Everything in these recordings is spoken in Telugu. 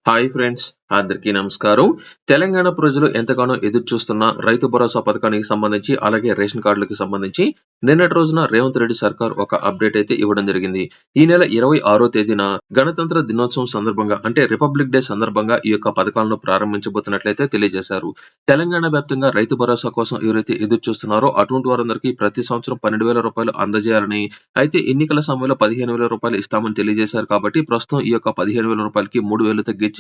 హాయ్ ఫ్రెండ్స్, అందరికీ నమస్కారం. తెలంగాణ ప్రజలు ఎంతగానో ఎదురు చూస్తున్న రైతు భరోసా పథకానికి సంబంధించి, అలాగే రేషన్ కార్డులకి సంబంధించి నిన్నటి రోజున రేవంత్ రెడ్డి సర్కార్ ఒక అప్డేట్ అయితే ఇవ్వడం జరిగింది. ఈ నెల 26వ తేదీన గణతంత్ర దినోత్సవం సందర్భంగా, అంటే రిపబ్లిక్ డే సందర్భంగా ఈ యొక్క పథకాలను ప్రారంభించబోతున్నట్లయితే తెలియజేశారు. తెలంగాణ వ్యాప్తంగా రైతు భరోసా కోసం ఎవరైతే ఎదురు చూస్తున్నారో అటువంటి వారందరికీ ప్రతి సంవత్సరం 12,000 రూపాయలు అందజేయాలని, అయితే ఎన్నికల సమయంలో 15,000 రూపాయలు ఇస్తామని తెలియజేశారు. కాబట్టి ప్రస్తుతం ఈ యొక్క 15,000 రూపాయలకి 3,000 తగ్గించి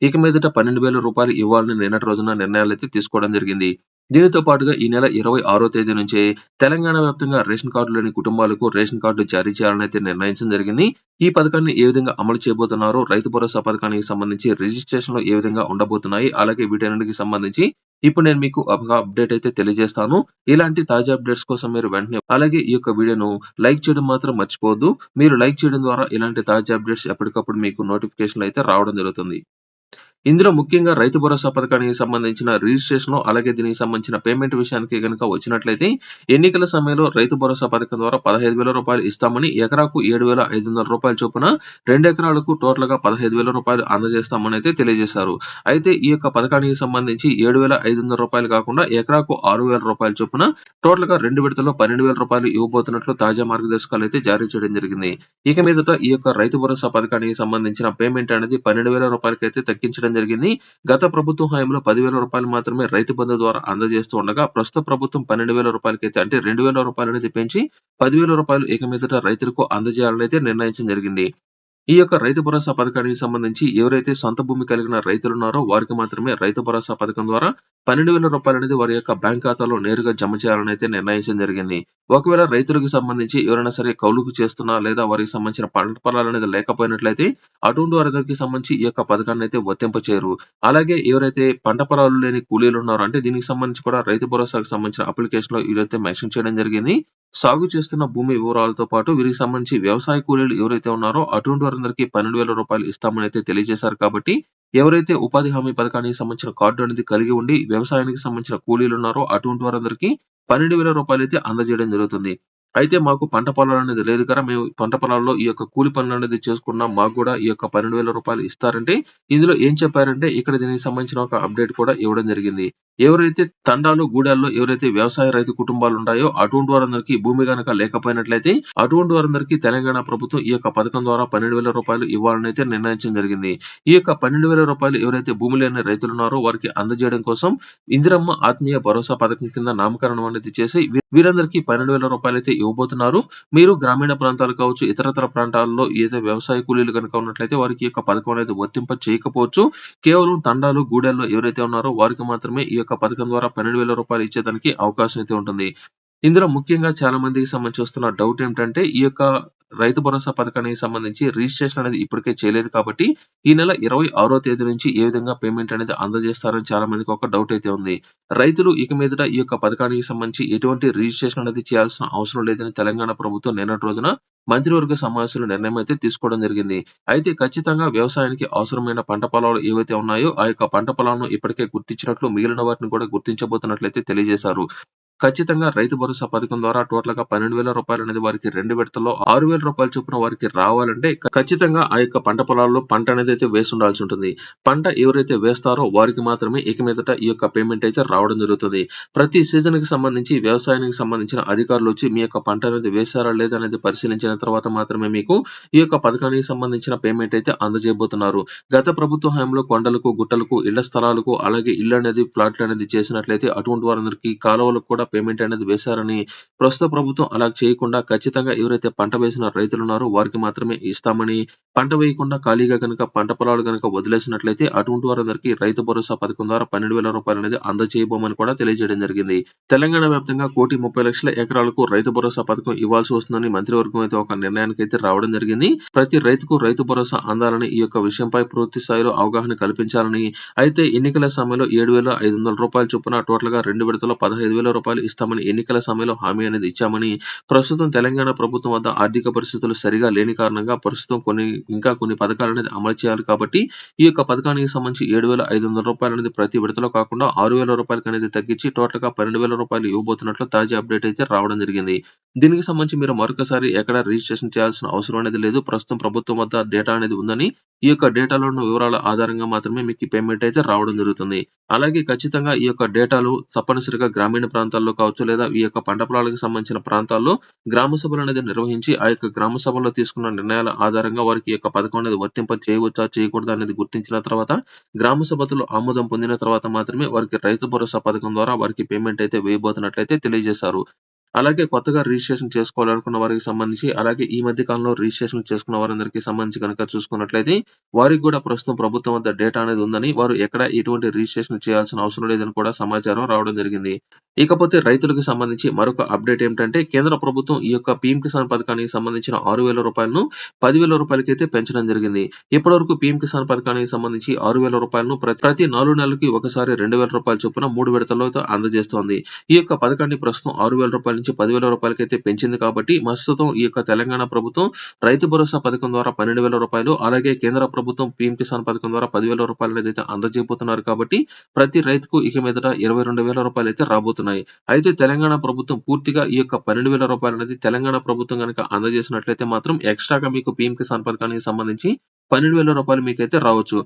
ఇక మీదట 12,000 రూపాయలు ఇవ్వాలని నిన్నటి రోజున నిర్ణయాలైతే తీసుకోవడం జరిగింది. దీనితో పాటుగా ఈ నెల 26వ తేదీ నుంచే తెలంగాణ వ్యాప్తంగా రేషన్ కార్డు లేని కుటుంబాలకు రేషన్ కార్డులు జారీ చేయాలని అయితే నిర్ణయించడం జరిగింది. ఈ పథకాన్ని ఏ విధంగా అమలు చేయబోతున్నారో, రైతు భరోసా పథకానికి సంబంధించి రిజిస్ట్రేషన్లు ఏ విధంగా ఉండబోతున్నాయి, అలాగే వీటన్నిటికి సంబంధించి ఇప్పుడు నేను మీకు ఒక అప్డేట్ అయితే తెలియజేస్తాను. ఇలాంటి తాజా అప్డేట్స్ కోసం మీరు వెంటనే అలాగే ఈ యొక్క వీడియోను లైక్ చేయడం మాత్రం మర్చిపోవద్దు. మీరు లైక్ చేయడం ద్వారా ఇలాంటి తాజా అప్డేట్స్ ఎప్పటికప్పుడు మీకు నోటిఫికేషన్లు అయితే రావడం జరుగుతుంది. ఇందులో ముఖ్యంగా రైతు భరోసా పథకానికి సంబంధించిన రిజిస్ట్రేషన్, అలాగే దీనికి సంబంధించిన పేమెంట్ విషయానికి గనుక వచ్చినట్లయితే, ఎన్నికల సమయంలో రైతు భరోసా పథకం ద్వారా 15,000 రూపాయలు ఇస్తామని, ఎకరాకు 7,500 రూపాయల చొప్పున 2 ఎకరాలకు టోటల్ గా 15,000 రూపాయలు అందజేస్తామని అయితే తెలియజేశారు. అయితే ఈ యొక్క పథకానికి సంబంధించి 7,500 రూపాయలు కాకుండా ఎకరాకు 6,000 రూపాయల చొప్పున టోటల్ గా 2 విడతల్లో 12,000 రూపాయలు ఇవ్వబోతున్నట్లు తాజా మార్గదర్శకాలు అయితే జారీ చేయడం జరిగింది. ఇక మీదట ఈ యొక్క రైతు భరోసా పథకానికి సంబంధించిన పేమెంట్ అనేది 12,000 రూపాయలకైతే తగ్గించడం జరిగింది. గత ప్రభుత్వం హయాంలో 10,000 రూపాయలు మాత్రమే రైతు బంధు ద్వారా అందజేస్తూ ఉండగా, ప్రస్తుత ప్రభుత్వం 12,000 రూపాయలకైతే, అంటే 2,000 రూపాయలు అనేది పెంచి 10,000 రూపాయలు ఇక మీదట రైతులకు అందజేయాలని అయితే నిర్ణయించడం జరిగింది. ఈ యొక్క రైతు భరోసా పథకానికి సంబంధించి ఎవరైతే సొంత భూమి కలిగిన రైతులున్నారో వారికి మాత్రమే రైతు భరోసా పథకం ద్వారా 12,000 రూపాయలు అనేది వారి యొక్క బ్యాంక్ ఖాతాలో నేరుగా జమ చేయాలని అయితే నిర్ణయించడం జరిగింది. ఒకవేళ రైతులకు సంబంధించి ఎవరైనా సరే కౌలుకు చేస్తున్నా, లేదా వారికి సంబంధించిన పంట పొలాలు అనేది లేకపోయినట్లయితే అటువంటి వారికి సంబంధించి ఈ యొక్క పథకాన్ని అయితే వర్తింపచేయరు. అలాగే ఎవరైతే పంట పొలాలు లేని కూలీలు ఉన్నారో, అంటే దీనికి సంబంధించి కూడా రైతు భరోసాకు సంబంధించిన అప్లికేషన్ లో ఇదైతే మెన్షన్ చేయడం జరిగింది. సాగు చేస్తున్న భూమి వివరాలతో పాటు వీరికి సంబంధించి వ్యవసాయ కూలీలు ఎవరైతే ఉన్నారో అటువంటి వారందరికీ 12,000 రూపాయలు ఇస్తామని అయితే తెలియజేశారు. కాబట్టి ఎవరైతే ఉపాధి హామీ పథకానికి సంబంధించిన కార్డు అనేది కలిగి ఉండి వ్యవసాయానికి సంబంధించిన కూలీలు ఉన్నారో అటువంటి వారందరికీ 12,000 రూపాయలు అయితే అందజేయడం జరుగుతుంది. అయితే మాకు పంట పొలాలు అనేది లేదు కదా, మేము పంట పొలాల్లో ఈ యొక్క కూలి పనులు అనేది చేసుకున్నాం, మాకు కూడా ఈ యొక్క 12,000 రూపాయలు ఇస్తారంటే, ఇందులో ఏం చెప్పారంటే ఇక్కడ దీనికి సంబంధించిన ఒక అప్డేట్ కూడా ఇవ్వడం జరిగింది. ఎవరైతే తండాలు గూడాల్లో ఎవరైతే వ్యవసాయ రైతు కుటుంబాలు ఉంటాయో అటువంటి వారందరికీ భూమి గనక లేకపోయినట్లయితే అటువంటి వారందరికీ తెలంగాణ ప్రభుత్వం ఈ యొక్క పథకం ద్వారా 12,000 రూపాయలు ఇవ్వాలని అయితే నిర్ణయించడం జరిగింది. ఈ యొక్క 12,000 రూపాయలు ఎవరైతే భూమి లేని రైతులు ఉన్నారో వారికి అందజేయడం కోసం ఇందిరమ్మ ఆత్మీయ భరోసా పథకం కింద నామకరణం అనేది చేసి వీరందరికీ 12,000 రూపాయలు అయితే ఇవ్వబోతున్నారు. మీరు గ్రామీణ ప్రాంతాలు కావచ్చు, ఇతరతర ప్రాంతాల్లో ఏదైతే వ్యవసాయ కూలీలు కనుక ఉన్నట్లయితే వారికి ఈ యొక్క పథకం అనేది వర్తింప చేయకపోవచ్చు. కేవలం తండాలు గూడెల్లో ఎవరైతే ఉన్నారో వారికి మాత్రమే ఈ యొక్క పథకం ద్వారా 12,000 రూపాయలు ఇచ్చేదానికి అవకాశం అయితే ఉంటుంది. ఇందులో ముఖ్యంగా చాలా మందికి సంబంధించి వస్తున్న డౌట్ ఏంటంటే, ఈ యొక్క రైతు భరోసా పథకానికి సంబంధించి రిజిస్ట్రేషన్ అనేది ఇప్పటికే చేయలేదు కాబట్టి ఈ నెల 26వ తేదీ నుంచి ఏ విధంగా పేమెంట్ అనేది అందజేస్తారని చాలా మందికి ఒక డౌట్ అయితే ఉంది. రైతులు ఇక మీదట ఈ యొక్క పథకానికి సంబంధించి ఎటువంటి రిజిస్ట్రేషన్ అనేది చేయాల్సిన అవసరం లేదని తెలంగాణ ప్రభుత్వం నిన్నటి రోజున మంత్రివర్గ సమావేశంలో నిర్ణయం అయితే తీసుకోవడం జరిగింది. అయితే ఖచ్చితంగా వ్యవసాయానికి అవసరమైన పంట పొలాలు ఏవైతే ఉన్నాయో ఆ యొక్క పంట పొలాలను ఇప్పటికే గుర్తించినట్లు మిగిలిన వాటిని కూడా గుర్తించబోతున్నట్లయితే తెలియజేశారు. ఖచ్చితంగా రైతు భరోసా పథకం ద్వారా టోటల్ గా 12,000 రూపాయలు అనేది వారికి 2 విడతల్లో 6,000 రూపాయల చొప్పున వారికి రావాలంటే ఖచ్చితంగా ఆ యొక్క పంట పొలాల్లో పంట అనేది అయితే వేసి ఉండాల్సి ఉంటుంది. పంట ఎవరైతే వేస్తారో వారికి మాత్రమే ఇక మీదట ఈ యొక్క పేమెంట్ అయితే రావడం జరుగుతుంది. ప్రతి సీజన్ కి సంబంధించి వ్యవసాయానికి సంబంధించిన అధికారులు వచ్చి మీ యొక్క పంట అనేది వేశారా లేదా అనేది పరిశీలించిన తర్వాత మాత్రమే మీకు ఈ యొక్క పథకానికి సంబంధించిన పేమెంట్ అయితే అందజేయబోతున్నారు. గత ప్రభుత్వ హయాంలో కొండలకు, గుట్టలకు, ఇళ్ల స్థలాలకు, అలాగే ఇల్లు అనేది ప్లాట్లు అనేది చేసినట్లయితే అటువంటి వారందరికీ కాలువలకు కూడా పేమెంట్ అనేది వేశారని, ప్రస్తుత ప్రభుత్వం అలా చేయకుండా ఖచ్చితంగా ఎవరైతే పంట వేసిన రైతులు ఉన్నారో వారికి మాత్రమే ఇస్తామని, పంట వేయకుండా ఖాళీగా కనుక పంట పొలాలు కనుక వదిలేసినట్లయితే అటువంటి వారందరికీ రైతు భరోసా పథకం ద్వారా 12,000 రూపాయలు అనేది అందజేయబోమని కూడా తెలియజేయడం జరిగింది. తెలంగాణ వ్యాప్తంగా 1,30,00,000 ఎకరాలకు రైతు భరోసా పథకం ఇవ్వాల్సి వస్తుందని మంత్రివర్గం అయితే ఒక నిర్ణయానికి అయితే రావడం జరిగింది. ప్రతి రైతుకు రైతు భరోసా అందాలని, ఈ యొక్క విషయంపై పూర్తి స్థాయిలో అవగాహన కల్పించాలని, అయితే ఎన్నికల సమయంలో 7,500 రూపాయల చొప్పున టోటల్ గా 2 విడతల్లో 15,000 రూపాయలు రూపాయలు ఇస్తామని ఎన్నికల సమయంలో హామీ అనేది ఇచ్చామని, ప్రస్తుతం తెలంగాణ ప్రభుత్వం వద్ద ఆర్థిక పరిస్థితులు సరిగా లేని కారణంగా ప్రస్తుతం ఇంకా కొన్ని పథకాలనేది అమలు చేయాలి కాబట్టి, ఈ యొక్క పథకానికి సంబంధించి రూ. 7,500 అనేది ప్రతి విడతలో కాకుండా రూ. 6,000 అనేది తగ్గించి టోటల్‌గా రూ. 12,000 ఇవ్వబోతున్నట్లు తాజా అప్డేట్ అయితే రావడం జరిగింది. దీనికి సంబంధించి మీరు మరొకసారి ఎక్కడ రిజిస్ట్రేషన్ చేయాల్సిన అవసరం అనేది లేదు. ప్రస్తుతం ప్రభుత్వం వద్ద డేటా అనేది ఉందని, ఈ యొక్క డేటాలో ఉన్న వివరాల ఆధారంగా మాత్రమే మీకు ఈ పేమెంట్ అయితే రావడం జరుగుతుంది. అలాగే ఖచ్చితంగా ఈ యొక్క డేటాలు తప్పనిసరిగా గ్రామీణ ప్రాంతాల్లో కావచ్చు, లేదా ఈ యొక్క పంట పొలాలకు సంబంధించిన ప్రాంతాల్లో గ్రామ సభలనేది నిర్వహించి, ఆ యొక్క గ్రామ సభల్లో తీసుకున్న నిర్ణయాల ఆధారంగా వారికి ఈ యొక్క పథకం అనేది వర్తింప చేయవచ్చా, చేయకూడదా అనేది గుర్తించిన తర్వాత, గ్రామ సభలో ఆమోదం పొందిన తర్వాత మాత్రమే వారికి రైతు భరోసా పథకం ద్వారా వారికి పేమెంట్ అయితే వేయబోతున్నట్లయితే తెలియజేశారు. అలాగే కొత్తగా రిజిస్ట్రేషన్ చేసుకోవాలనుకున్న వారికి సంబంధించి, అలాగే ఈ మధ్య కాలంలో రిజిస్ట్రేషన్ చేసుకున్న వారందరికీ సంబంధించి గనక చూసుకున్నట్లయితే, వారికి కూడా ప్రస్తుతం ప్రభుత్వం వద్ద డేటా అనేది ఉందని, వారు ఎక్కడ ఎటువంటి రిజిస్ట్రేషన్ చేయాల్సిన అవసరం లేదని కూడా సమాచారం రావడం జరిగింది. ఇకపోతే రైతులకు సంబంధించి మరొక అప్డేట్ ఏమిటంటే, కేంద్ర ప్రభుత్వం ఈ యొక్క పీఎం కిసాన్ పథకానికి సంబంధించిన రూ. 6,000ను రూ. 10,000 పెంచడం జరిగింది. ఇప్పటివరకు పీఎం కిసాన్ పథకానికి సంబంధించి రూ. 6,000ను ప్రతి 4 నెలలకి ఒకసారి రూ. 2,000 చొప్పున 3 విడతల్లో అందజేస్తోంది. ఈ యొక్క పథకాన్ని ప్రస్తుతం రూ. 6,000 నుంచి రూ. 10,000 అయితే పెంచింది కాబట్టి, ప్రస్తుతం ఈ యొక్క తెలంగాణ ప్రభుత్వం రైతు భరోసా పథకం ద్వారా రూ. 12,000, అలాగే కేంద్ర ప్రభుత్వం పీఎం కిసాన్ పథకం ద్వారా రూ. 10,000 అనేది అయితే అందజేయబోతున్నారు కాబట్టి, ప్రతి రైతుకు ఇక మీదట రూ. 22,000 అయితే రాబోతున్నాయి. అయితే తెలంగాణ ప్రభుత్వం పూర్తిగా ఈ యొక్క రూ. 12,000 అనేది తెలంగాణ ప్రభుత్వం గనక అందజేసినట్లయితే మాత్రం ఎక్స్‌ట్రాగా మీకు పీఎం కిసాన్ పథకానికి సంబంధించి రూ. 12,000 మీకైతే రావచ్చు.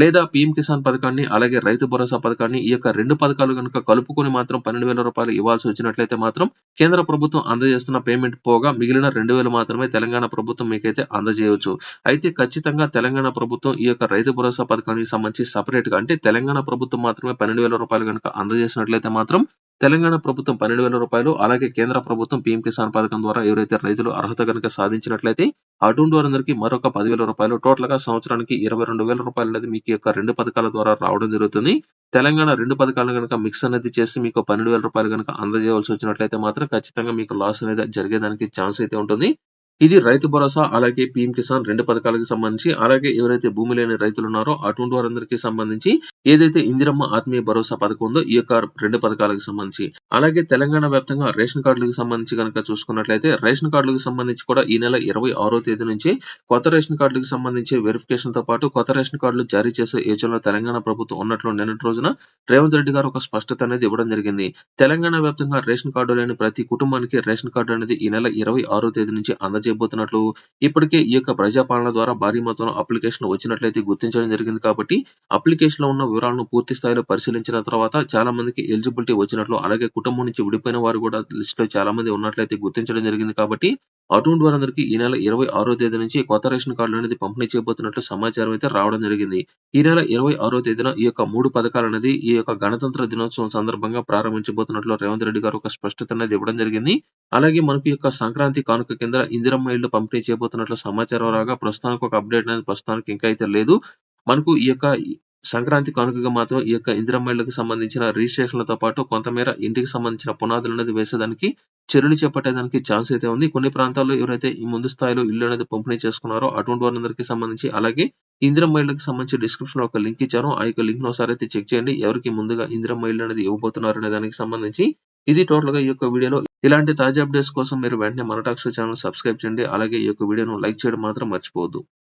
లేదా పీఎం కిసాన్ పథకాన్ని, అలాగే రైతు భరోసా పథకాన్ని, ఈ యొక్క 2 పథకాలు గనుక కలుపుకొని మాత్రం రూ. 12,000 ఇవ్వాల్సి వచ్చినట్లయితే మాత్రం కేంద్ర ప్రభుత్వం అందజేస్తున్న పేమెంట్ పోగా మిగిలిన 2,000 మాత్రమే తెలంగాణ ప్రభుత్వం మీకైతే అందజేయవచ్చు. అయితే ఖచ్చితంగా తెలంగాణ ప్రభుత్వం ఈ యొక్క రైతు భరోసా పథకానికి సంబంధించి సెపరేట్‌గా, అంటే తెలంగాణ ప్రభుత్వం మాత్రమే రూ. 12,000 గనుక అందజేసినట్లయితే మాత్రం తెలంగాణ ప్రభుత్వం రూ. 12,000, అలాగే కేంద్ర ప్రభుత్వం పీఎం కిసాన్ పథకం ద్వారా ఎవరైతే రైతులు అర్హత గనుక సాధించినట్లయితే అటువంటి వారందరికీ మరొక రూ. 10,000, టోటల్‌గా సంవత్సరానికి రూ. 22,000 అనేది మీకు ఈ యొక్క 2 పథకాల ద్వారా రావడం జరుగుతుంది. తెలంగాణ 2 పథకాలను గనక మిక్స్ అనేది చేసి మీకు రూ. 12,000 గనక అందజేయవలసి వచ్చినట్లయితే మాత్రం ఖచ్చితంగా మీకు లాస్ అనేది జరిగేదానికి ఛాన్స్ అయితే ఉంటుంది. ఇది రైతు భరోసా, అలాగే పీఎం కిసాన్ 2 పథకాలకు సంబంధించి, అలాగే ఎవరైతే భూమి లేని రైతులు ఉన్నారో అటువంటి వారందరికీ సంబంధించి ఏదైతే ఇందిరమ్మ ఆత్మీయ భరోసా పథకం ఉందో ఈ యొక్క 2 పథకాలకు సంబంధించి, అలాగే తెలంగాణ వ్యాప్తంగా రేషన్ కార్డులకు సంబంధించి గనక చూసుకున్నట్లయితే, రేషన్ కార్డులకు సంబంధించి కూడా ఈ నెల 26వ తేదీ నుంచి కొత్త రేషన్ కార్డులకు సంబంధించి వెరిఫికేషన్‌తో పాటు కొత్త రేషన్ కార్డులు జారీ చేసే యోచనలో తెలంగాణ ప్రభుత్వం ఉన్నట్లు నిన్నటి రోజున రేవంత్ రెడ్డి గారు ఒక స్పష్టత అనేది ఇవ్వడం జరిగింది. తెలంగాణ వ్యాప్తంగా రేషన్ కార్డు లేని ప్రతి కుటుంబానికి రేషన్ కార్డు అనేది ఈ నెల 26వ తేదీ నుంచి అందజేయబోతున్నట్లు ఇప్పటికే ఈ యొక్క ప్రజాపాలన ద్వారా భారీ మొత్తంలో అప్లికేషన్‌లు వచ్చినట్లయితే గుర్తించడం జరిగింది కాబట్టి, అప్లికేషన్‌లో ఉన్న వివరాలను పూర్తి స్థాయిలో పరిశీలించిన తర్వాత చాలా మందికి ఎలిజిబిలిటీ వచ్చినట్లు, అలాగే కుటుంబం నుంచి విడిపోయిన వారు కూడా లిస్ట్‌లో చాలా మంది ఉన్నట్లయితే గుర్తించడం జరిగింది కాబట్టి, అటువంటి వారందరికీ ఈ నెల 26వ తేదీ నుంచి కొత్త రేషన్ కార్డులు అనేది పంపిణీ చేయబోతున్నట్లు సమాచారం అయితే రావడం జరిగింది. ఈ నెల 26వ తేదీన ఈ యొక్క 3 పథకాలనేది ఈ యొక్క గణతంత్ర దినోత్సవం సందర్భంగా ప్రారంభించబోతున్నట్లు రేవంత్ రెడ్డి గారు ఒక స్పష్టత అనేది ఇవ్వడం జరిగింది. అలాగే మనకు ఈ యొక్క సంక్రాంతి కానుక కింద ఇందిరమ్మ ఇళ్లు పంపిణీ చేయబోతున్నట్లు సమాచారం రాగా, ప్రస్తుతానికి ఒక అప్డేట్ అనేది ప్రస్తుతానికి ఇంకా అయితే లేదు. మనకు ఈ యొక్క సంక్రాంతి కానుకగా మాత్రం ఈ యొక్క ఇందిరమ్మ ఇళ్లకు సంబంధించిన రిజిస్ట్రేషన్‌లతో పాటు కొంతమేర ఇంటికి సంబంధించిన పునాదులు అనేది వేసేదానికి చర్యలు చేపట్టేదానికి ఛాన్స్ అయితే ఉంది. కొన్ని ప్రాంతాల్లో ఎవరైతే ఈ ముందు స్థాయిలో ఇల్లు అనేది పంపిణీ చేసుకున్నారో అటువంటి వారందరికీ సంబంధించి, అలాగే ఇందిరమ్మ ఇళ్లకు సంబంధించి డిస్క్రిప్షన్‌లో ఒక లింక్ ఇచ్చాను. ఆ యొక్క లింక్‌ని ఒకసారి అయితే చెక్ చేయండి. ఎవరికి ముందుగా ఇందిరమ్మ ఇల్లు అనేది ఇవ్వబోతున్నారు అనే దానికి సంబంధించి. ఇది టోటల్‌గా ఈ యొక్క వీడియోలో. ఇలాంటి తాజా అప్డేట్స్ కోసం మీరు వెంటనే మన టాక్స్ ఛానెల్ సబ్స్క్రైబ్ చేయండి. అలాగే ఈ యొక్క వీడియోను లైక్ చేయడం మాత్రం మర్చిపోవద్దు.